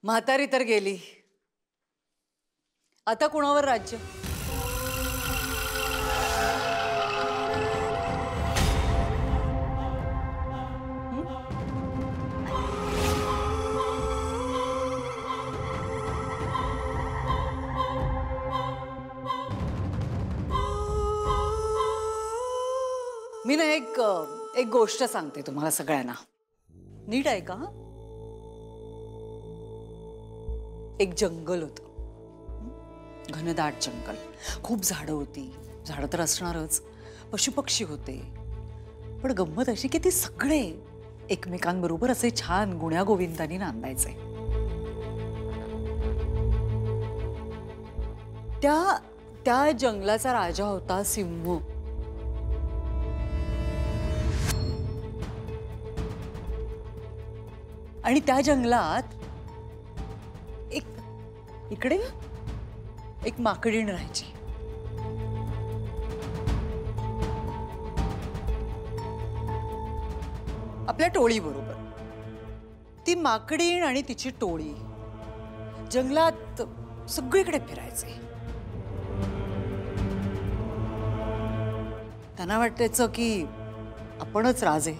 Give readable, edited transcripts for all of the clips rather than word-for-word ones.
म्हातारी तर गेली, आता कुणावर राज्य? मी ना एक गोष्ट सांगते तुम्हाला सगळ्यांना, नीट ऐका हा. एक जंगल होतं, घनदाट जंगल, खूप झाडं होती. झाडं तर असणारच, पशुपक्षी होते. पण गंमत अशी की ती सगळे एकमेकांबरोबर असे छान गुण्यागोविंदाने नांदायचे. त्या त्या जंगलाचा राजा होता सिंह. आणि त्या जंगलात इकडे एक माकडीण राहायची. आपल्या टोळी बरोबर. ती माकडीण आणि तिची टोळी जंगलात सगळीकडे फिरायचे. त्यांना वाटायचं की आपणच राजे.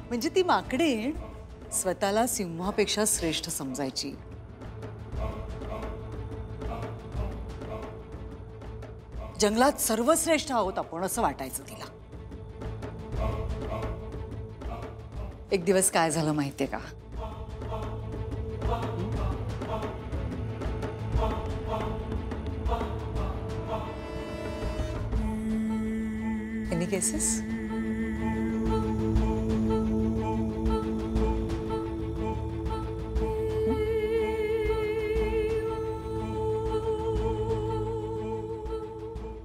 म्हणजे ती माकडीण स्वतःला सिंहापेक्षा श्रेष्ठ समजायची. जंगलात सर्वश्रेष्ठ आहोत आपण असं वाटायचं तिला. एक दिवस काय झालं माहितीये का? Any cases?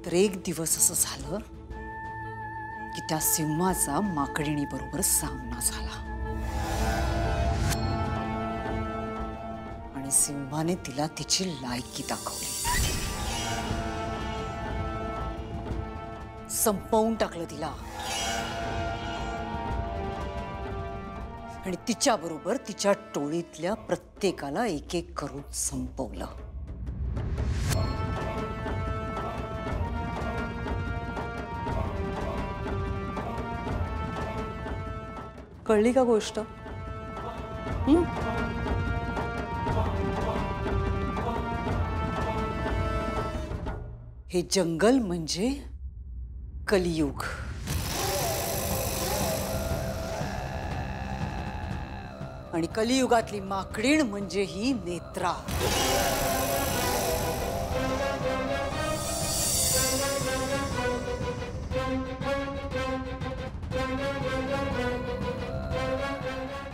तर एक दिवस असं झालं की त्या सिंहाचा माकडीणी बरोबर सामना झाला आणि सिंहाने तिला तिची लायकी दाखवली. संपवून टाकलं तिला आणि तिच्या बरोबर तिच्या टोळीतल्या प्रत्येकाला एक एक करून संपवलं. कळली का गोष्ट? हे जंगल म्हणजे कलियुग. आणि कलियुगातली माकडीण म्हणजे ही नेत्रा.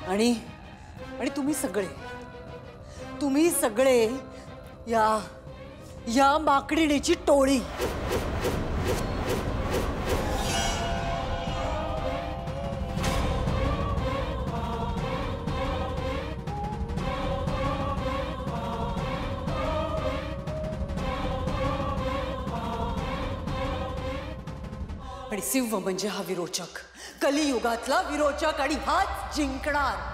आणि तुम्ही सगळे या माकडीणीची टोळी. आणि सिंह म्हणजे हा विरोचक, कलियुगातला विरोचक, आणि हाच जिंकणार.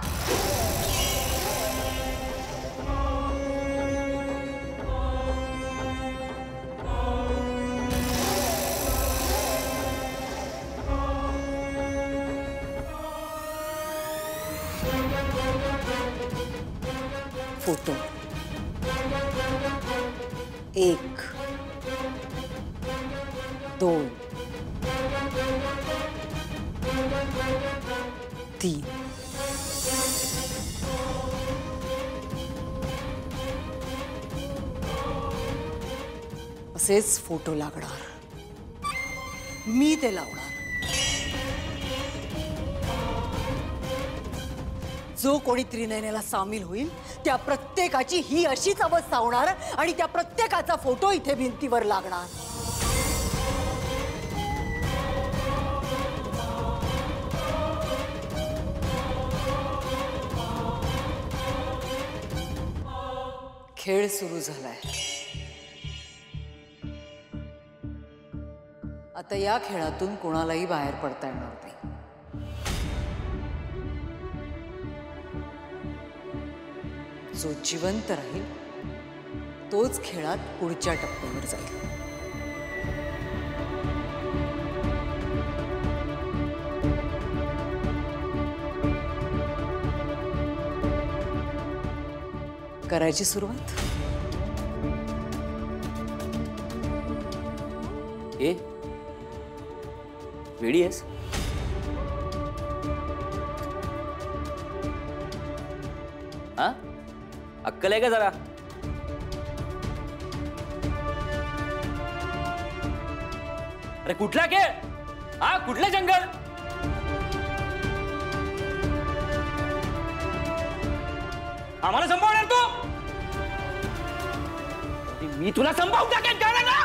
फोटो 1 2 3. असेच फोटो लागणार. मी ते लावणार. जो कोणी त्रिनयनेला सामील होईल त्या प्रत्येकाची ही अशीच अवस्था होणार आणि त्या प्रत्येकाचा फोटो इथे भिंतीवर लागणार. खेळ सुरू झालाय. आता या खेळातून कोणालाही बाहेर पडता येणार नाही. जो जिवंत राहील तोच खेळात पुढच्या टप्प्यावर जाईल. करायची सुरुवात. ए रेडी आहेस? हा, अक्कल आहे का जरा? अरे कुठला खेळ? हा, कुठलं जंगल? आम्हाला संपवणार तू? मी तुला संपवून टाकेन, कळलं ना?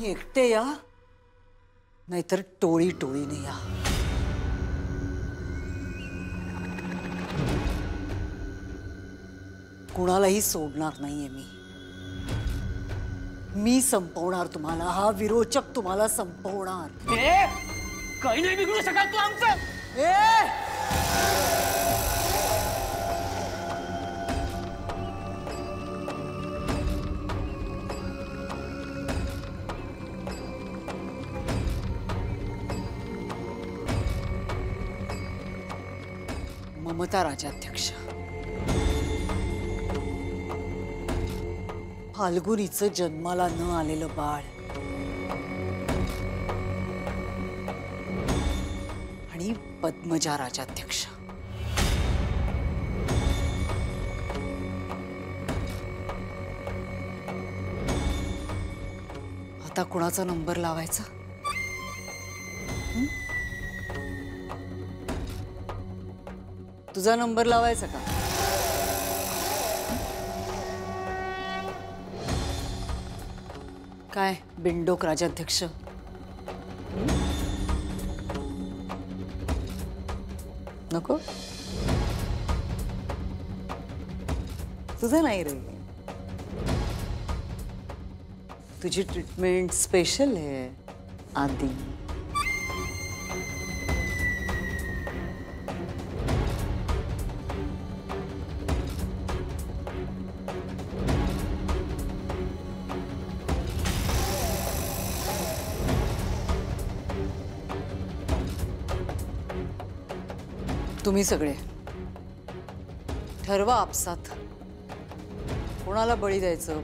एकटे या नाहीतर टोळी टोळीने या. कुणालाही सोडणार नाहीये मी संपवणार तुम्हाला. हा विरोचक तुम्हाला संपवणार. काही नाही बिघडू शकाल तू आमचं. ममता राजाध्यक्ष, फाल्गुनीचं जन्माला न आलेलं बाळ आणि पद्मजा राजाध्यक्ष. आता कुणाचा नंबर लावायचा? तुझा नंबर लावायचा का? काय बिंडोक राजाध्यक्ष? नको? तुझं नाही रे. तुझी ट्रीटमेंट स्पेशल आहे आधी. तुम्ही सगळे ठरवा आपसात कोणाला बळी द्यायचं.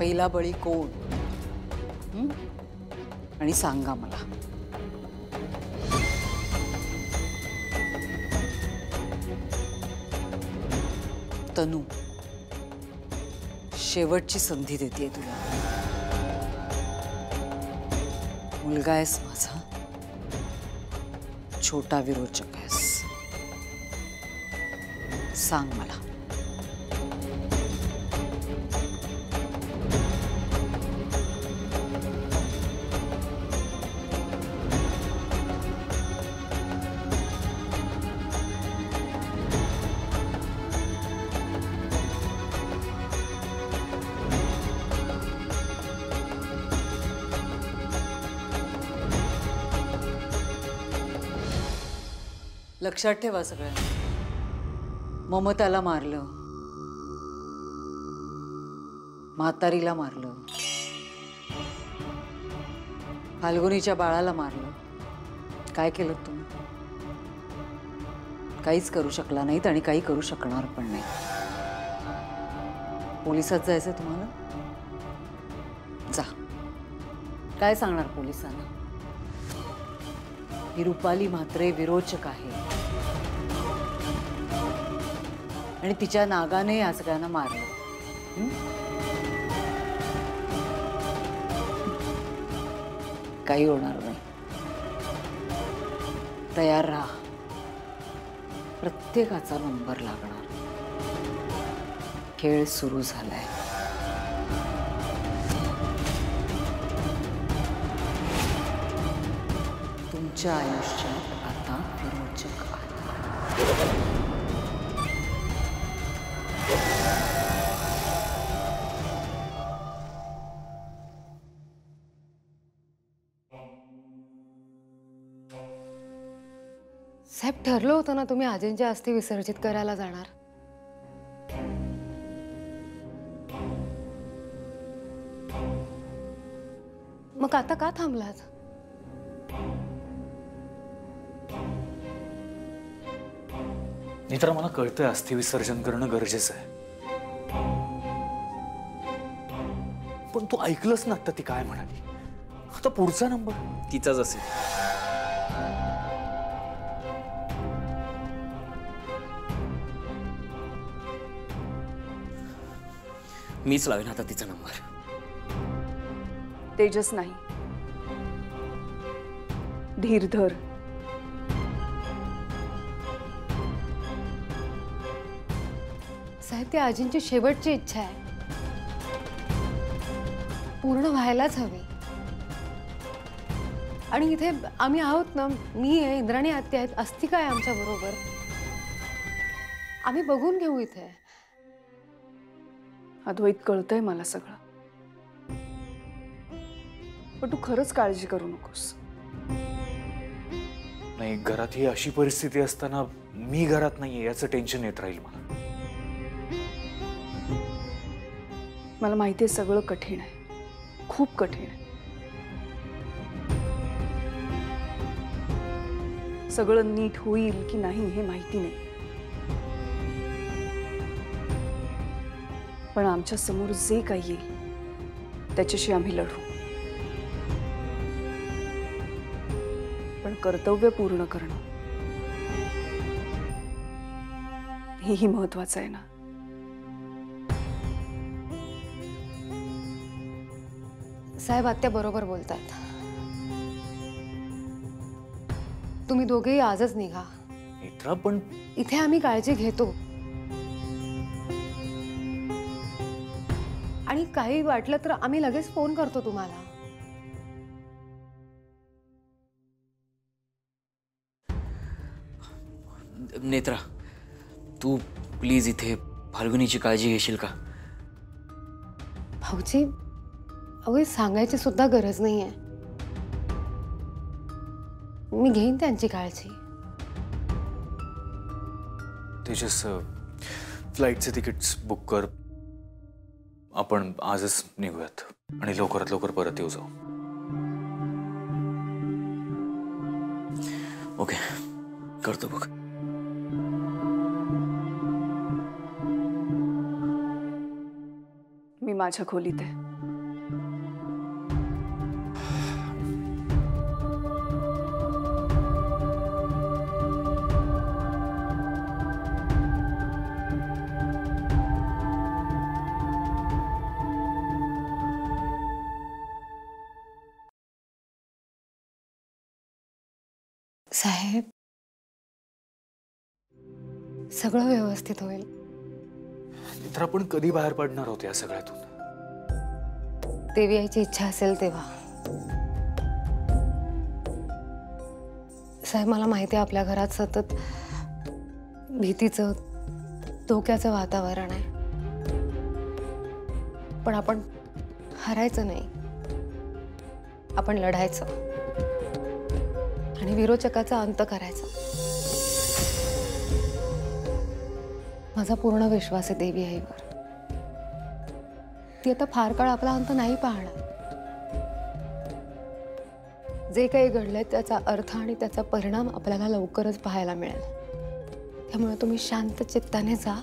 पहिला बळी कोण? आणि सांगा मला. तनू, शेवटची संधी देतेय तुला. मुलगा आहेस माझा, छोटा विरोचक आहेस. सांग मला. लक्षात ठेवा सगळ्यांनी, ममताला मारलं, म्हातारीला मारलं, फाल्गुनीच्या बाळाला मारलं. काय केलं तुम्ही? काहीच करू शकला नाहीत आणि काही करू शकणार पण नाही. पोलिसात जायचं तुम्हाला? जा. काय सांगणार पोलिसांना? ही रुपाली म्हात्रे विरोचक आहे आणि तिच्या नागाने या सगळ्यांना मारलं. काही होणार नाही. तयार राहा. प्रत्येकाचा नंबर लागणार. खेळ सुरू झालाय. तुमच्या आयुष्यात आता विरोचक आहे. साहेब, ठरलं होतं ना तुम्ही आजींच्या अस्थी विसर्जित करायला जाणार. मग आता का थांबलात? नेत्रा, मला कळतंय अस्थि विसर्जन करणं गरजेचं आहे, पण तू ऐकलंस ना आता ती काय म्हणाली. आता पुढचा नंबर तिचाच असेल. मीच लावेन आता तिचा नंबर. तेजस नाही, धीरधर. साहेब, ती आजींची शेवटची इच्छा आहे, पूर्ण व्हायलाच हवी. आणि इथे आम्ही आहोत ना, मी आहे, इंद्राणी आत्या आहेत, अस्तिका आहे आमच्या बरोबर. आम्ही बघून घेऊ इथे. अद्वैत, कळतंय मला सगळं, पण तू खरंच काळजी करू नकोस. नाही, घरात ही अशी परिस्थिती असताना मी घरात नाहीये याचं टेन्शन येत राहील मला. मला माहिती आहे सगळं कठीण आहे, खूप कठीण आहे. सगळं नीट होईल की नाही हे माहिती नाही, पण आमच्या समोर जे काही येईल त्याच्याशी आम्ही लढू. पण कर्तव्य पूर्ण करणं हेही महत्वाचं आहे ना. साहेब, आत्या बरोबर बोलतायत. तुम्ही दोघेही आजच निघा. नेत्रा, पण इथे आम्ही काळजी घेतो. आणि काही वाटलं तर आम्ही लगेच फोन करतो तुम्हाला. नेत्रा, तू प्लीज इथे फाल्गुनीची काळजी घेशील का? भाऊजी, अहो, सांगायची सुद्धा गरज नाहीये. मी घेईन त्यांची काळजी. तेजस, फ्लाईटचे तिकीट्स बुक कर. आपण आजच निघूयात आणि लवकरात लवकर परत येऊ जाऊ. ओके, करतो बघ. मी माझ्या खोलीत आहे. साहेब, सगळं व्यवस्थित होईल. तर आपण कधी बाहेर पडणार आहोत या सगळ्यातून? देवी यायची इच्छा असेल तेव्हा. साहेब, मला माहिती आहे आपल्या घरात सतत भीतीचं, धोक्याचं वातावरण आहे, पण आपण हरायचं नाही. आपण लढायचं आणि विरोचकाचा अंत करायचा. माझा पूर्ण विश्वास आहे देवी आईवर. ती आता फार काळ आपला अंत नाही पाहणार. जे काही घडलंय त्याचा अर्थ आणि त्याचा परिणाम आपल्याला लवकरच पाहायला मिळेल. त्यामुळे तुम्ही शांत चित्ताने जा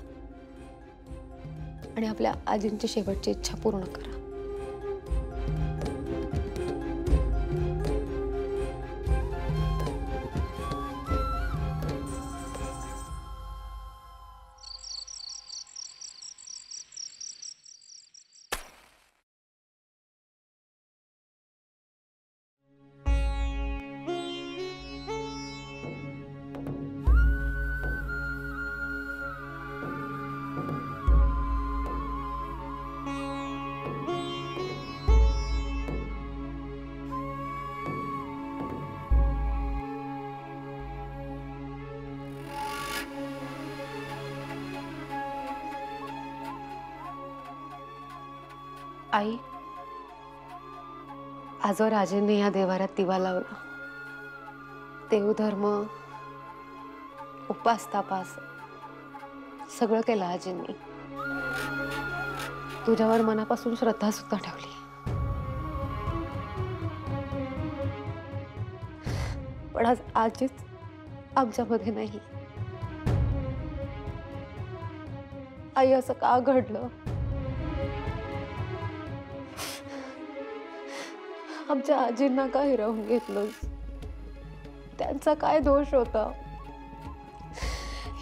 आणि आपल्या आजींची शेवटची इच्छा पूर्ण करा. आई, आजवर आजींनी या देवाऱ्यात दिवा लावला. देवधर्म, उपास तापास सगळं केलं आजींनी. तुझ्यावर मनापासून श्रद्धा सुद्धा ठेवली. पण आज आजीच आमच्यामध्ये नाही. आई, असं का घडलं? आमच्या आजींना का हिरावून घेतलंस? त्यांचा काय दोष होता?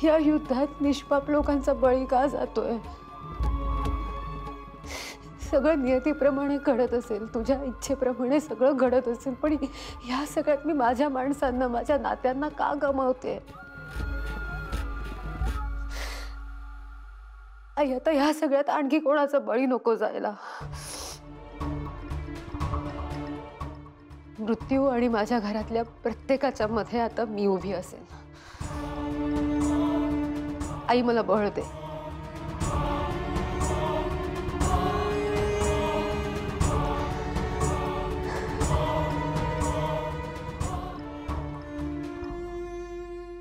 या युद्धात निष्पाप लोकांचा बळी का जातोय? सगळं नियतीप्रमाणे घडत असेल, तुझ्या इच्छेप्रमाणे सगळं घडत असेल, पण या सगळ्यात मी माझ्या माणसांना, माझ्या नात्यांना का गमावते? आई, आता या सगळ्यात आणखी कोणाचा बळी नको जायला. मृत्यू आणि माझ्या घरातल्या प्रत्येकाच्या मध्ये आता मी उभी असेल. आई, मला बळ दे.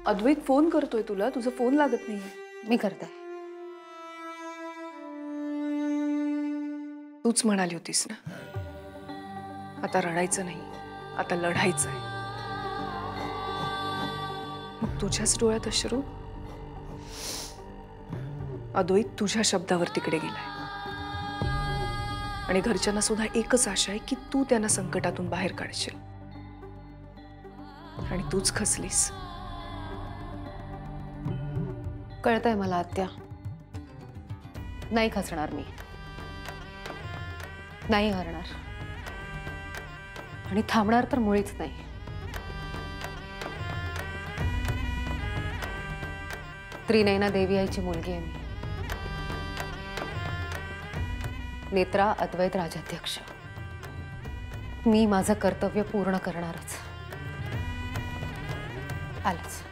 अद्वैत फोन करतोय तुला, तुझा फोन लागत नाहीये. मी करते. तूच म्हणाली होतीस ना, आता रडायचं नाही, आता लढायचंय. मग तुझ्याच डोळ्यात अश्रू. अद्वैत तुझ्या शब्दावर तिकडे गेलाय आणि घरच्यांना सुद्धा एकच आशा आहे की तू त्यांना संकटातून बाहेर काढशील, आणि तूच खचलीस. कळतंय मला आत्या. नाही खचणार मी, नाही हरणार, आणि थांबणार तर मुळीच नाही. त्रिनयना देवी आईची मुलगी आहे मी. नेत्रा अद्वैत राजाध्यक्ष. मी माझं कर्तव्य पूर्ण करणारच. आलंच.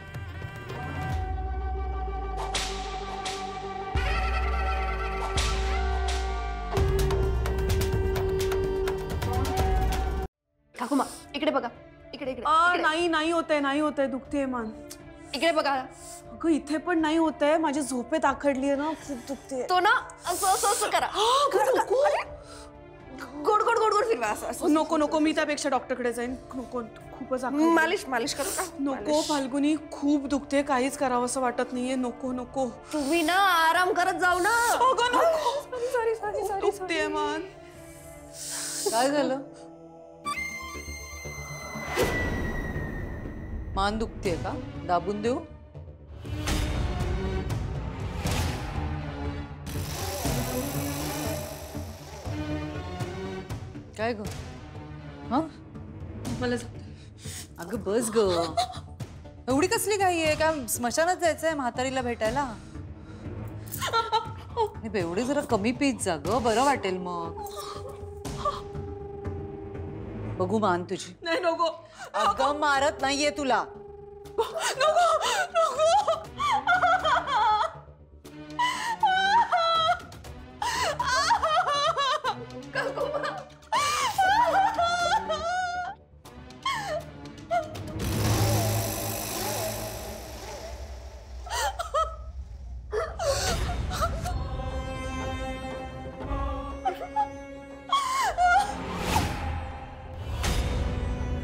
ठाकुमा, इकडे बघा. इकडे इकडे नाही नाही होतंय, नाही होतंय, दुखतेय मान. इकडे बघा. अगं इथे पण नाही होतंय, माझी झोपेत आखडली आहे ना, खूप दुखते. तो ना असं असं असं करा. गोड गोड गोड गोड फिरवा. असं नको नको, मी त्यापेक्षा डॉक्टरकडे जाईन. नको, खूपच मालिश मालिश करू का? नको फाल्गुनी, खूप दुखते, काहीच करावं असं वाटत नाहीये. नको नको, तुम्ही ना आराम करत जाऊ ना. सॉरी सॉरी सॉरी, दुखते मान. काय झालं? मान दुखतेय का? दाबून देऊ? काय ग? हा, मला अगं बस ग. एवढी कसली घाई आहे? काय स्मशानात जायचंय म्हातारीला भेटायला? एवढी जरा कमी पीत जा ग, बरं वाटेल मग. बघू मान तुझी. नाही नको. अगं मारत नाहीये तुला. नको